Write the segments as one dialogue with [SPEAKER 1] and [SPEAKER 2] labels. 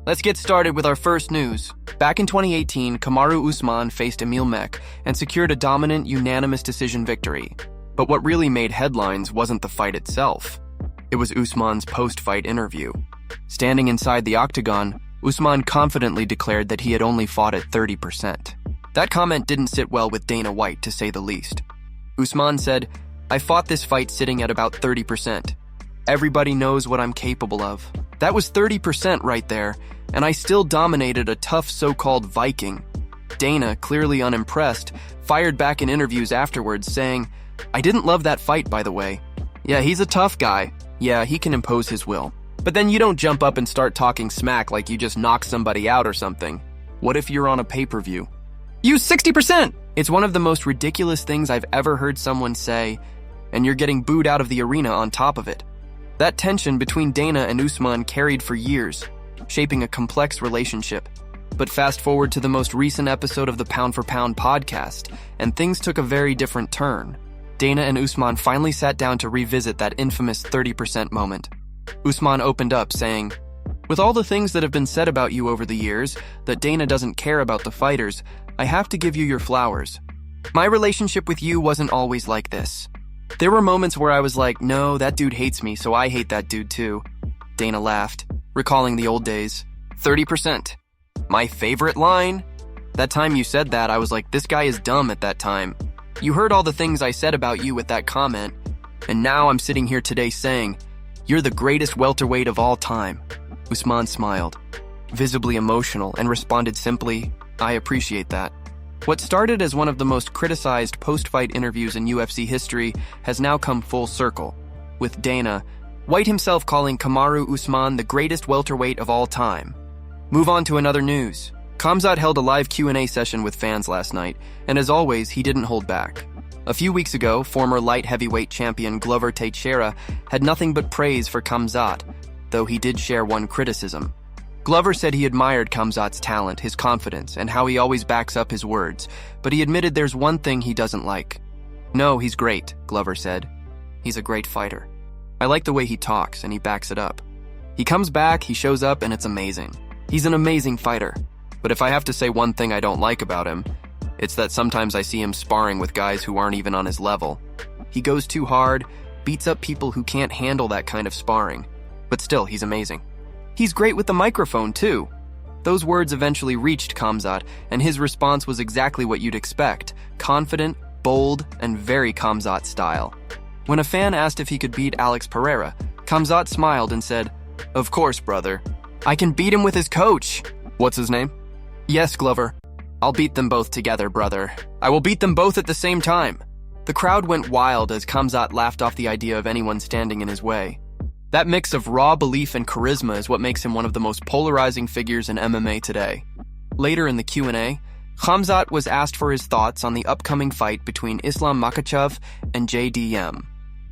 [SPEAKER 1] Let's get started with our first news. Back in 2018, Kamaru Usman faced Emil Mekh and secured a dominant, unanimous decision victory. But what really made headlines wasn't the fight itself. It was Usman's post-fight interview. Standing inside the octagon, Usman confidently declared that he had only fought at 30%. That comment didn't sit well with Dana White, to say the least. Usman said, "I fought this fight sitting at about 30%. Everybody knows what I'm capable of." That was 30% right there, and I still dominated a tough so-called Viking. Dana, clearly unimpressed, fired back in interviews afterwards, saying, "I didn't love that fight, by the way. Yeah, he's a tough guy. Yeah, he can impose his will. But then you don't jump up and start talking smack like you just knocked somebody out or something. What if you're on a pay-per-view? Use 60%! It's one of the most ridiculous things I've ever heard someone say, and you're getting booed out of the arena on top of it. That tension between Dana and Usman carried for years, shaping a complex relationship. But fast forward to the most recent episode of the Pound for Pound podcast, and things took a very different turn. Dana and Usman finally sat down to revisit that infamous 30% moment. Usman opened up, saying, "With all the things that have been said about you over the years, that Dana doesn't care about the fighters, I have to give you your flowers. My relationship with you wasn't always like this. There were moments where I was like, no, that dude hates me, so I hate that dude too." Dana laughed, recalling the old days. 30%. My favorite line? That time you said that, I was like, this guy is dumb at that time. You heard all the things I said about you with that comment, and now I'm sitting here today saying, you're the greatest welterweight of all time. Usman smiled, visibly emotional, and responded simply, I appreciate that. What started as one of the most criticized post-fight interviews in UFC history has now come full circle, with Dana, White himself calling Kamaru Usman the greatest welterweight of all time. Move on to another news. Khamzat held a live Q&A session with fans last night, and as always, he didn't hold back. A few weeks ago, former light heavyweight champion Glover Teixeira had nothing but praise for Khamzat, though he did share one criticism. Glover said he admired Khamzat's talent, his confidence, and how he always backs up his words, but he admitted there's one thing he doesn't like. No, he's great, Glover said. He's a great fighter. I like the way he talks, and he backs it up. He comes back, he shows up, and it's amazing. He's an amazing fighter. But if I have to say one thing I don't like about him, it's that sometimes I see him sparring with guys who aren't even on his level. He goes too hard, beats up people who can't handle that kind of sparring. But still, he's amazing. He's great with the microphone, too. Those words eventually reached Khamzat, and his response was exactly what you'd expect. Confident, bold, and very Khamzat style. When a fan asked if he could beat Alex Pereira, Khamzat smiled and said, "Of course, brother. I can beat him with his coach." What's his name? Yes, Glover. I'll beat them both together, brother. I will beat them both at the same time. The crowd went wild as Khamzat laughed off the idea of anyone standing in his way. That mix of raw belief and charisma is what makes him one of the most polarizing figures in MMA today. Later in the Q&A, Khamzat was asked for his thoughts on the upcoming fight between Islam Makhachev and JDM.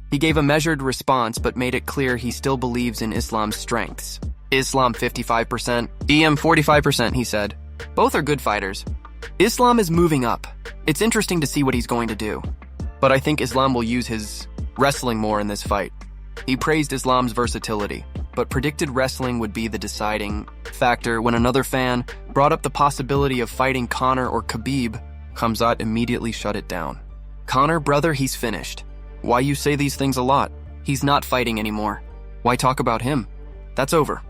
[SPEAKER 1] He gave a measured response but made it clear he still believes in Islam's strengths. Islam 55%, EM 45%, he said. Both are good fighters. Islam is moving up. It's interesting to see what he's going to do. But I think Islam will use his wrestling more in this fight. He praised Islam's versatility, but predicted wrestling would be the deciding factor when another fan brought up the possibility of fighting Conor or Khabib. Khamzat immediately shut it down. Conor, brother, he's finished. Why you say these things a lot? He's not fighting anymore. Why talk about him? That's over.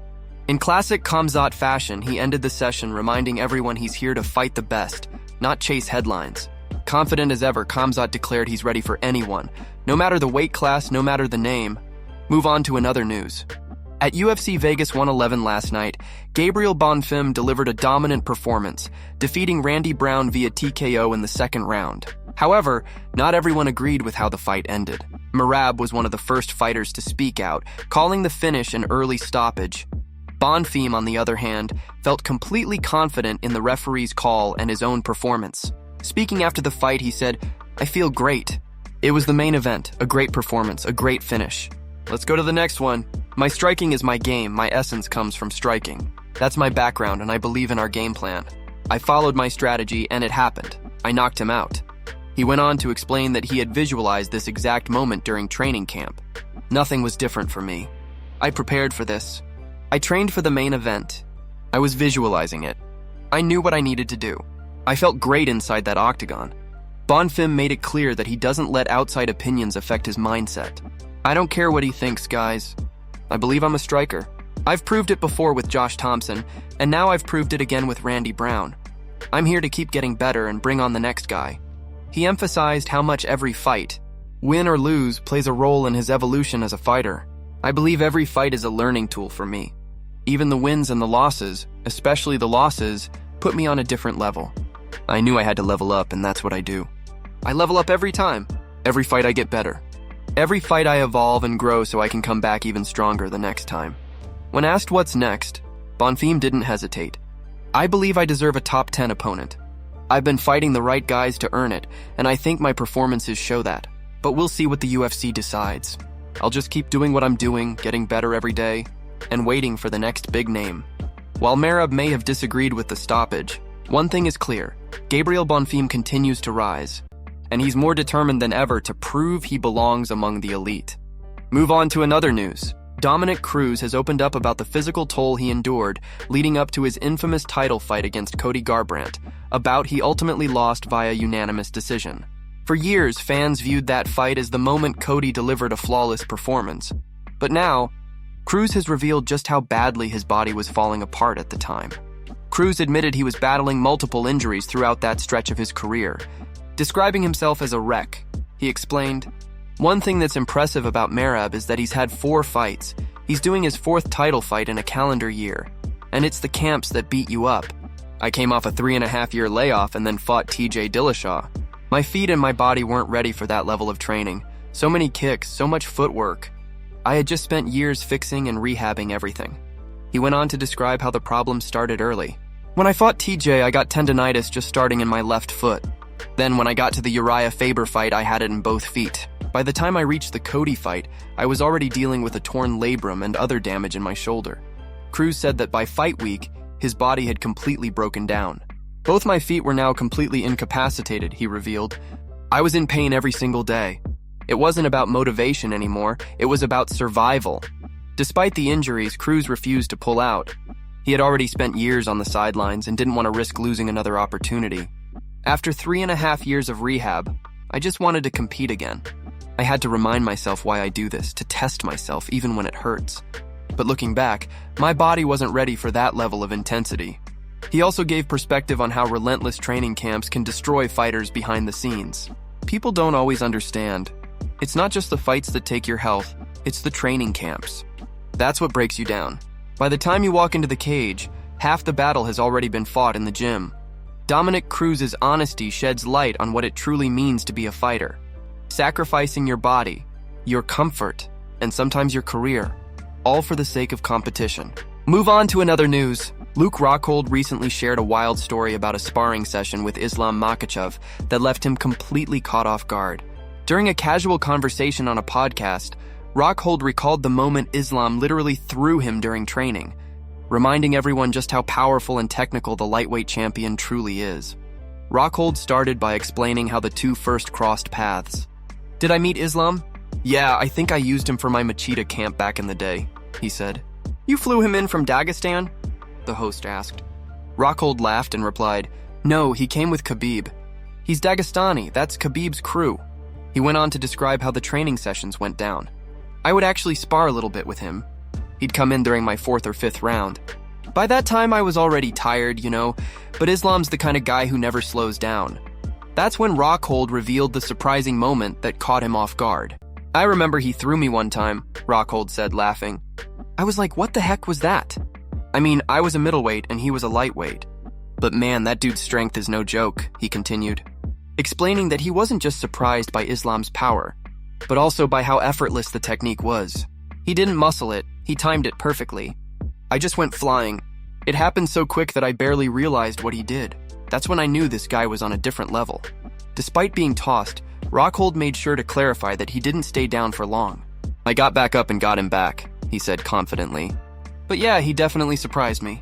[SPEAKER 1] In classic Khamzat fashion, he ended the session reminding everyone he's here to fight the best, not chase headlines. Confident as ever, Khamzat declared he's ready for anyone, no matter the weight class, no matter the name. Move on to another news. At UFC Vegas 111 last night, Gabriel Bonfim delivered a dominant performance, defeating Randy Brown via TKO in the second round. However, not everyone agreed with how the fight ended. Merab was one of the first fighters to speak out, calling the finish an early stoppage. Bonfim, on the other hand, felt completely confident in the referee's call and his own performance. Speaking after the fight, he said, I feel great. It was the main event, a great performance, a great finish. Let's go to the next one. My striking is my game, my essence comes from striking. That's my background and I believe in our game plan. I followed my strategy and it happened. I knocked him out. He went on to explain that he had visualized this exact moment during training camp. Nothing was different for me. I prepared for this. I trained for the main event. I was visualizing it. I knew what I needed to do. I felt great inside that octagon. Bonfim made it clear that he doesn't let outside opinions affect his mindset. I don't care what he thinks, guys. I believe I'm a striker. I've proved it before with Josh Thompson, and now I've proved it again with Randy Brown. I'm here to keep getting better and bring on the next guy. He emphasized how much every fight, win or lose, plays a role in his evolution as a fighter. I believe every fight is a learning tool for me. Even the wins and the losses, especially the losses, put me on a different level. I knew I had to level up, and that's what I do. I level up every time. Every fight I get better. Every fight I evolve and grow so I can come back even stronger the next time. When asked what's next, Bonfim didn't hesitate. I believe I deserve a top 10 opponent. I've been fighting the right guys to earn it, and I think my performances show that. But we'll see what the UFC decides. I'll just keep doing what I'm doing, getting better every day, and waiting for the next big name. While Merab may have disagreed with the stoppage, one thing is clear: Gabriel Bonfim continues to rise, and he's more determined than ever to prove he belongs among the elite. Move on to another news. Dominick Cruz has opened up about the physical toll he endured leading up to his infamous title fight against Cody Garbrandt, a bout he ultimately lost via unanimous decision. For years, fans viewed that fight as the moment Cody delivered a flawless performance. But now, Cruz has revealed just how badly his body was falling apart at the time. Cruz admitted he was battling multiple injuries throughout that stretch of his career. Describing himself as a wreck, he explained, "One thing that's impressive about Merab is that he's had 4 fights. He's doing his 4th title fight in a calendar year. And it's the camps that beat you up. I came off a 3.5-year layoff and then fought TJ Dillashaw. My feet and my body weren't ready for that level of training. So many kicks, so much footwork. I had just spent years fixing and rehabbing everything." He went on to describe how the problems started early. "When I fought TJ, I got tendonitis just starting in my left foot. Then when I got to the Uriah Faber fight, I had it in both feet. By the time I reached the Cody fight, I was already dealing with a torn labrum and other damage in my shoulder." Cruz said that by fight week, his body had completely broken down. "Both my feet were now completely incapacitated," he revealed. "I was in pain every single day. It wasn't about motivation anymore, it was about survival." Despite the injuries, Cruz refused to pull out. He had already spent years on the sidelines and didn't want to risk losing another opportunity. "After 3.5 years of rehab, I just wanted to compete again. I had to remind myself why I do this, to test myself even when it hurts. But looking back, my body wasn't ready for that level of intensity." He also gave perspective on how relentless training camps can destroy fighters behind the scenes. People don't always understand. It's not just the fights that take your health, it's the training camps. That's what breaks you down. By the time you walk into the cage, half the battle has already been fought in the gym. Dominick Cruz's honesty sheds light on what it truly means to be a fighter. Sacrificing your body, your comfort, and sometimes your career, all for the sake of competition. Move on to another news. Luke Rockhold recently shared a wild story about a sparring session with Islam Makhachev that left him completely caught off guard. During a casual conversation on a podcast, Rockhold recalled the moment Islam literally threw him during training, reminding everyone just how powerful and technical the lightweight champion truly is. Rockhold started by explaining how the two first crossed paths. "Did I meet Islam? Yeah, I think I used him for my Machida camp back in the day," he said. "You flew him in from Dagestan?" the host asked. Rockhold laughed and replied, "No, he came with Khabib. He's Dagestani, that's Khabib's crew." He went on to describe how the training sessions went down. "I would actually spar a little bit with him. He'd come in during my 4th or 5th round. By that time I was already tired, but Islam's the kind of guy who never slows down." That's when Rockhold revealed the surprising moment that caught him off guard. "I remember he threw me one time," Rockhold said, laughing. "I was like, what the heck was that? I mean, I was a middleweight and he was a lightweight. But man, that dude's strength is no joke," he continued, explaining that he wasn't just surprised by Islam's power, but also by how effortless the technique was. He didn't muscle it, he timed it perfectly. "I just went flying. It happened so quick that I barely realized what he did. That's when I knew this guy was on a different level." Despite being tossed, Rockhold made sure to clarify that he didn't stay down for long. "I got back up and got him back," he said confidently. "But yeah, he definitely surprised me.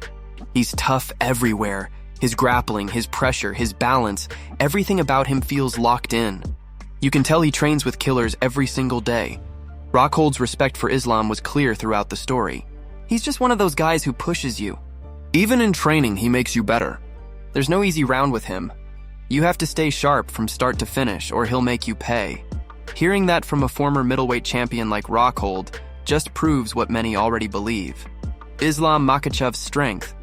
[SPEAKER 1] He's tough everywhere. His grappling, his pressure, his balance, everything about him feels locked in. You can tell he trains with killers every single day." Rockhold's respect for Islam was clear throughout the story. "He's just one of those guys who pushes you. Even in training, he makes you better. There's no easy round with him. You have to stay sharp from start to finish, or he'll make you pay. Hearing that from a former middleweight champion like Rockhold just proves what many already believe. Islam Makhachev's strength,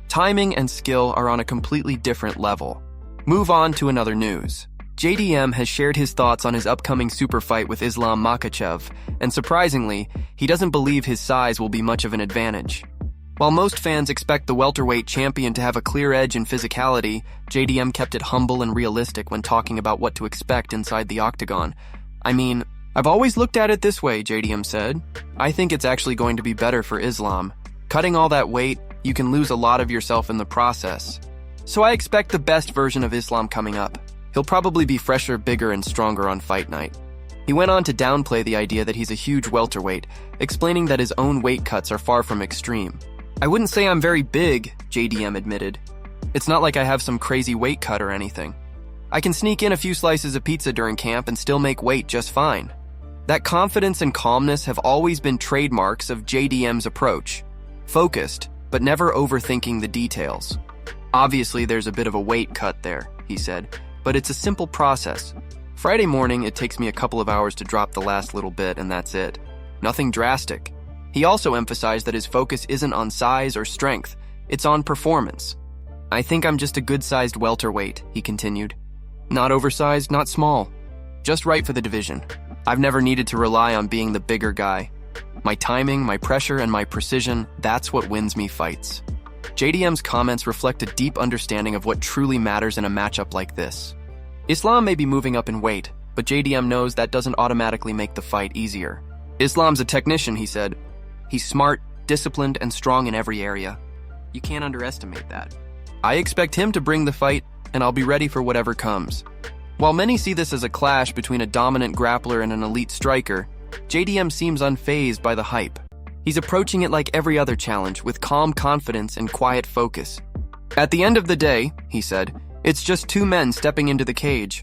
[SPEAKER 1] timing, and skill are on a completely different level. Move on to another news. JDM has shared his thoughts on his upcoming super fight with Islam Makhachev, and surprisingly, he doesn't believe his size will be much of an advantage. While most fans expect the welterweight champion to have a clear edge in physicality, JDM kept it humble and realistic when talking about what to expect inside the octagon. I mean, I've always looked at it this way, JDM said. I think it's actually going to be better for Islam. Cutting all that weight, you can lose a lot of yourself in the process. So I expect the best version of Islam coming up. He'll probably be fresher, bigger, and stronger on fight night. He went on to downplay the idea that he's a huge welterweight, explaining that his own weight cuts are far from extreme. I wouldn't say I'm very big, JDM admitted. It's not like I have some crazy weight cut or anything. I can sneak in a few slices of pizza during camp and still make weight just fine. That confidence and calmness have always been trademarks of JDM's approach. Focused, but never overthinking the details. Obviously, there's a bit of a weight cut there, he said, but it's a simple process. Friday morning, it takes me a couple of hours to drop the last little bit, and that's it. Nothing drastic. He also emphasized that his focus isn't on size or strength, it's on performance. I think I'm just a good-sized welterweight, he continued. Not oversized, not small. Just right for the division. I've never needed to rely on being the bigger guy. My timing, my pressure, and my precision, that's what wins me fights. JDM's comments reflect a deep understanding of what truly matters in a matchup like this. Islam may be moving up in weight, but JDM knows that doesn't automatically make the fight easier. Islam's a technician, he said. He's smart, disciplined, and strong in every area. You can't underestimate that. I expect him to bring the fight, and I'll be ready for whatever comes. While many see this as a clash between a dominant grappler and an elite striker, JDM seems unfazed by the hype. He's approaching it like every other challenge, with calm confidence and quiet focus. At the end of the day, he said, it's just two men stepping into the cage.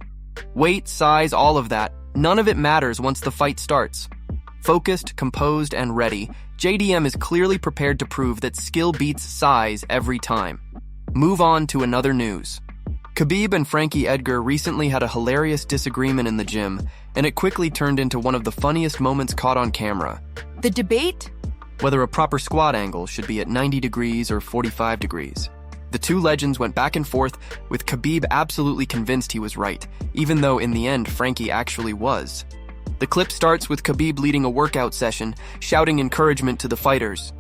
[SPEAKER 1] Weight, size, all of that, none of it matters once the fight starts. Focused, composed, and ready, JDM is clearly prepared to prove that skill beats size every time. Move on to another news. Khabib and Frankie Edgar recently had a hilarious disagreement in the gym, and it quickly turned into one of the funniest moments caught on camera.
[SPEAKER 2] The debate?
[SPEAKER 1] Whether a proper squat angle should be at 90 degrees or 45 degrees. The two legends went back and forth, with Khabib absolutely convinced he was right, even though in the end Frankie actually was. The clip starts with Khabib leading a workout session, shouting encouragement to the fighters.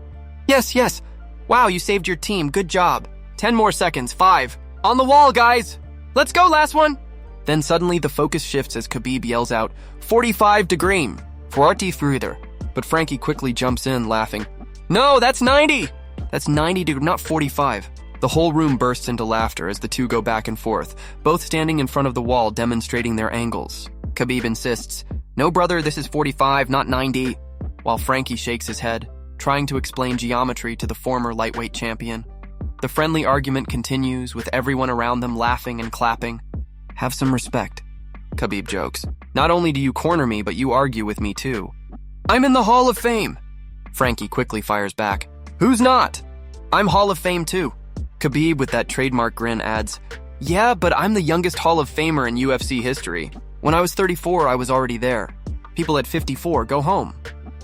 [SPEAKER 1] Yes, yes. Wow, you saved your team. Good job. 10 more seconds. 5. On the wall, guys. Let's go, last one. Then suddenly the focus shifts as Khabib yells out, 45 degree. 40 further. But Frankie quickly jumps in, laughing. No, that's 90. That's 90 degree, not 45. The whole room bursts into laughter as the two go back and forth, both standing in front of the wall demonstrating their angles. Khabib insists, no, brother, this is 45, not 90, while Frankie shakes his head, trying to explain geometry to the former lightweight champion. The friendly argument continues, with everyone around them laughing and clapping. Have some respect, Khabib jokes. Not only do you corner me, but you argue with me too. I'm in the Hall of Fame. Frankie quickly fires back. Who's not? I'm Hall of Fame too. Khabib, with that trademark grin, adds, yeah, but I'm the youngest Hall of Famer in UFC history. When I was 34, I was already there. People at 54 go home.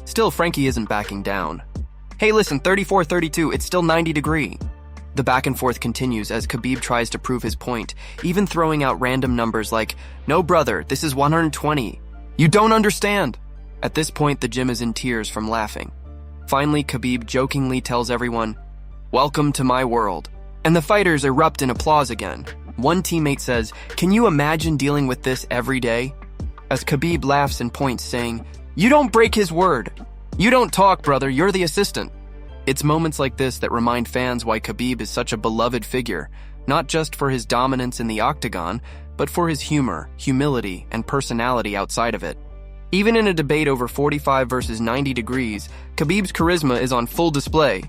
[SPEAKER 1] Still, Frankie isn't backing down. Hey, listen, 34-32, it's still 90 degree. The back and forth continues as Khabib tries to prove his point, even throwing out random numbers like, no, brother, this is 120. You don't understand. At this point, the gym is in tears from laughing. Finally, Khabib jokingly tells everyone, welcome to my world. And the fighters erupt in applause again. One teammate says, can you imagine dealing with this every day? As Khabib laughs and points, saying, you don't break his word. You don't talk, brother, you're the assistant. It's moments like this that remind fans why Khabib is such a beloved figure, not just for his dominance in the octagon, but for his humor, humility, and personality outside of it. Even in a debate over 45 versus 90 degrees, Khabib's charisma is on full display.